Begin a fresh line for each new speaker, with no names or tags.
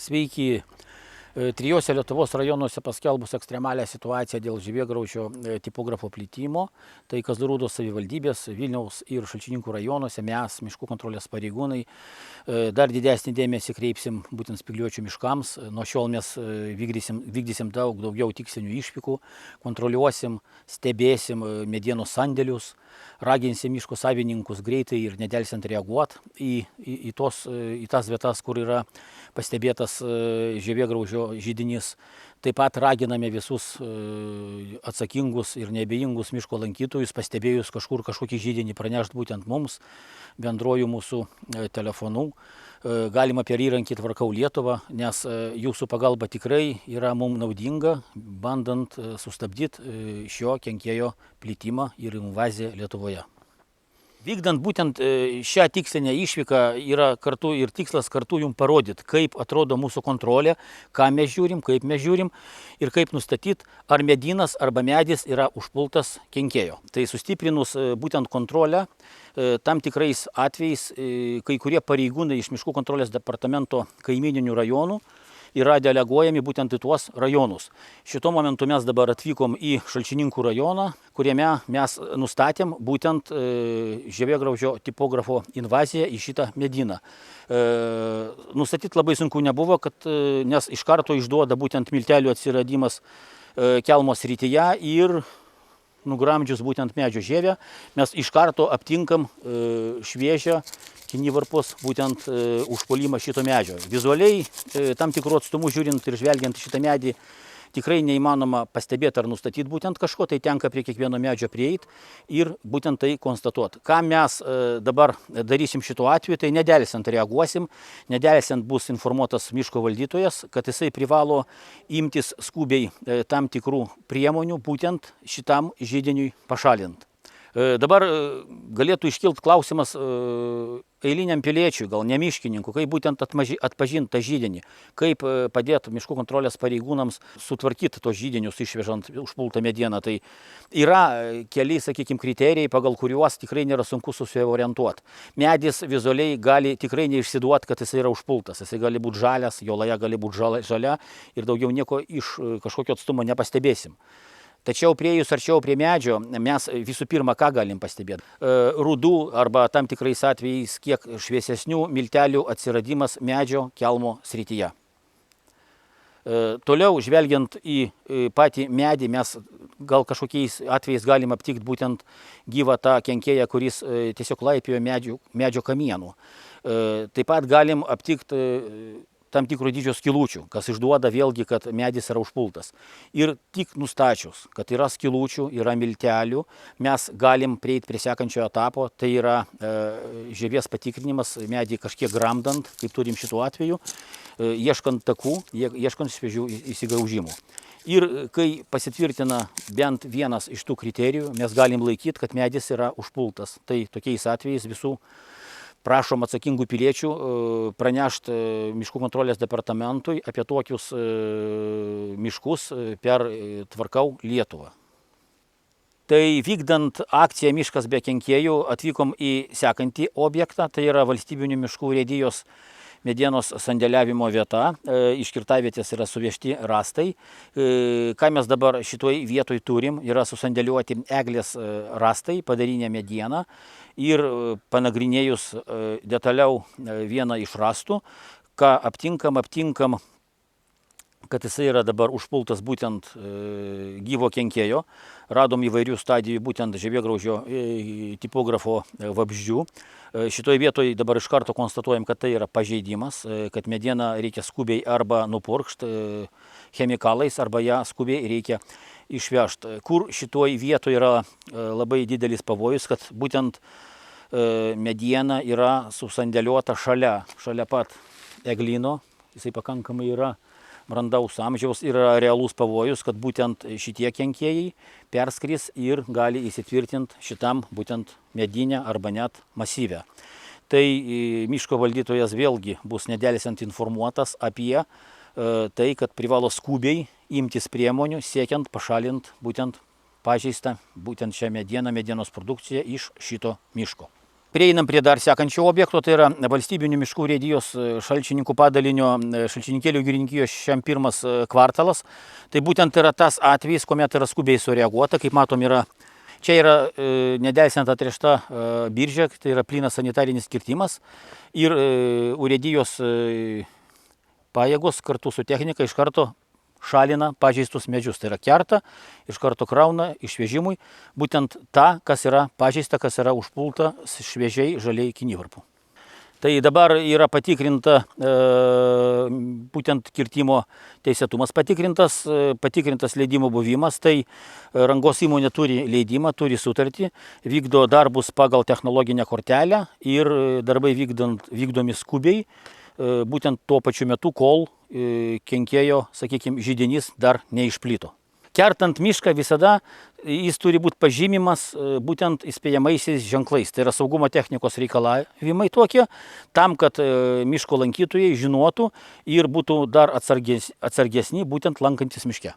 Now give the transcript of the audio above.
Sveiki. Trijose Lietuvos rajonuose paskelbus ekstremalią situaciją dėl žievėgraužio tipografo plitimo, tai Kazlų Rūdos savivaldybės, Vilniaus ir Šalčininkų rajonuose mes, miškų kontrolės pareigūnai, dar didesnį dėmesį kreipsim būtent spygliuočių miškams. Nuo šiol mes vykdysim daugiau tikslinių išvykų, kontroliuosim, stebėsim medienos sandėlius, raginsim miško savininkus greitai ir nedelsiant reaguoti į tas vietas, kur yra pastebėtas žievėgraužio židinys. Taip pat raginame visus atsakingus ir neabejingus miško lankytojus, pastebėjus kažkokį židinį, pranešti būtent mums, bendruoju mūsų telefonu. Galima per įrankį Tvarkau Lietuvą, nes jūsų pagalba tikrai yra mums naudinga, bandant sustabdyti šio kenkėjo plitimą ir invaziją Lietuvoje. Vykdant būtent šią tikslinę išvyką yra kartu ir tikslas kartu jums parodyti, kaip atrodo mūsų kontrolė, ką mes žiūrim, kaip mes žiūrim ir kaip nustatyti, ar medynas arba medis yra užpultas kenkėjo. Tai sustiprinus būtent kontrolę, tam tikrais atvejais kai kurie pareigūnai iš Miškų kontrolės departamento kaimyninių rajonų yra deleguojami būtent į tuos rajonus. Šituo momentu mes dabar atvykom į Šalčininkų rajoną, kuriame mes nustatėm būtent žievėgraužio tipografo invaziją į šitą medyną. Nustatyti labai sunku nebuvo, nes iš karto išduoda būtent miltelių atsiradimas kelmo srityje ir nugramdžius būtent medžio žievę, mes iš karto aptinkam šviežią kinivarpos būtent užpuolimą šito medžio. Vizualiai tam tikrų atstumų žiūrint ir žvelgiant šitą medį tikrai neįmanoma pastebėti ar nustatyti būtent kažko, tai tenka prie kiekvieno medžio prieiti ir būtent tai konstatuoti. Ką mes dabar darysim šituo atveju, tai nedelsiant reaguosim, nedelsiant bus informuotas miško valdytojas, kad jisai privalo imtis skubiai tam tikrų priemonių būtent šitam židiniui pašalinti. Dabar galėtų iškilti klausimas eiliniam piliečiui, gal ne miškininkų, kaip būtent atpažinti tą židinį, kaip padėti miškų kontrolės pareigūnams sutvarkyti tos židinius išvežant užpultą medieną. Tai yra keli, sakykime, kriterijai, pagal kuriuos tikrai nėra sunku susiorientuoti. Medis vizualiai gali tikrai neišsiduoti, kad jis yra užpultas. Jis gali būti žalias, jo laja gali būti žalia ir daugiau nieko iš kažkokio atstumo nepastebėsim. Tačiau prieėjus arčiau prie medžio mes visų pirma ką galim pastebėti? Rudų arba tam tikrais atvejais kiek šviesesnių miltelių atsiradimas medžio kelmo srityje. Toliau žvelgiant į patį medį mes gal kažkokiais atvejais galim aptikti būtent gyvą tą kenkėją, kuris tiesiog laipiojo medžio kamienų. Taip pat galim aptikti tam tikro dydžio skylučių, kas išduoda vėlgi, kad medis yra užpultas. Ir tik nustačius, kad yra skylučių, yra miltelių, mes galim prieiti prie sekančio etapo, tai yra žievės patikrinimas, medį kažkiek gramdant, kaip turim šituo atveju, ieškant takų, ieškant šviežių įsigraužimų. Ir kai pasitvirtina bent vienas iš tų kriterijų, mes galim laikyti, kad medis yra užpultas. Tai tokiais atvejais visų prašom atsakingų piliečių pranešti Miškų kontrolės departamentui apie tokius miškus per Tvarkau Lietuvą. Tai vykdant akciją Miškas be kenkėjų atvykom į sekantį objektą, tai yra Valstybinių miškų urėdijos medienos sandėliavimo vieta, iš kirtavietės yra suvežti rąstai. Ką mes dabar šitoj vietoj turim, yra susandėliuoti eglės rąstai, padarinę medieną ir panagrinėjus detaliau vieną iš rąstų, ką aptinkam, kad jisai yra dabar užpultas būtent gyvo kenkėjo. Radom įvairių stadijų būtent žievėgraužio tipografo vabzdžių. Šitoje vietoje dabar iš karto konstatuojam, kad tai yra pažeidimas, kad medieną reikia skubiai arba nupurkšti chemikalais, arba ją skubiai reikia išvežti. Kur šitoje vietoje yra labai didelis pavojus, kad būtent mediena yra susandėliuota šalia pat eglyno, jisai pakankamai yra brandaus amžiaus ir yra realus pavojus, kad būtent šitie kenkėjai perskris ir gali įsitvirtinti šitam būtent medinę arba net masyvę. Tai miško valdytojas vėlgi bus nedelsiant informuotas apie tai, kad privalo skubiai imtis priemonių siekiant pašalinti būtent pažeistą būtent šią medieną, medienos produkciją iš šito miško. Prieinam prie dar sekančio objekto, tai yra valstybinių miškų urėdijos Šalčininkų padalinio Šalčininkėlių girininkijos 1 kvartalas. Tai būtent yra tas atvejis, kuomet yra skubiai sureaguota, kaip matom, čia yra nedelsiant atrišta biržė, tai yra plynas sanitarinis kirtimas ir urėdijos pajėgos kartu su technika iš karto šalina pažeistus medžius. Tai yra kerta, iš karto krauna išvežimui būtent tą, kas yra pažeista, kas yra užpulta šviežiai žaliai kinivarpų. Tai dabar yra patikrinta būtent kirtimo teisėtumas patikrintas leidimo buvimas. Tai rangos įmonė turi leidimą, turi sutartį, vykdo darbus pagal technologinę kortelę ir darbai vykdomi skubiai, būtent tuo pačiu metu, kol kenkėjo, sakykime, židinys dar neišplito. Kertant mišką visada jis turi būti pažymimas būtent įspėjamaisiais ženklais. Tai yra saugumo technikos reikalavimai tokie, tam, kad miško lankytojai žinotų ir būtų dar atsargesni būtent lankantis miške.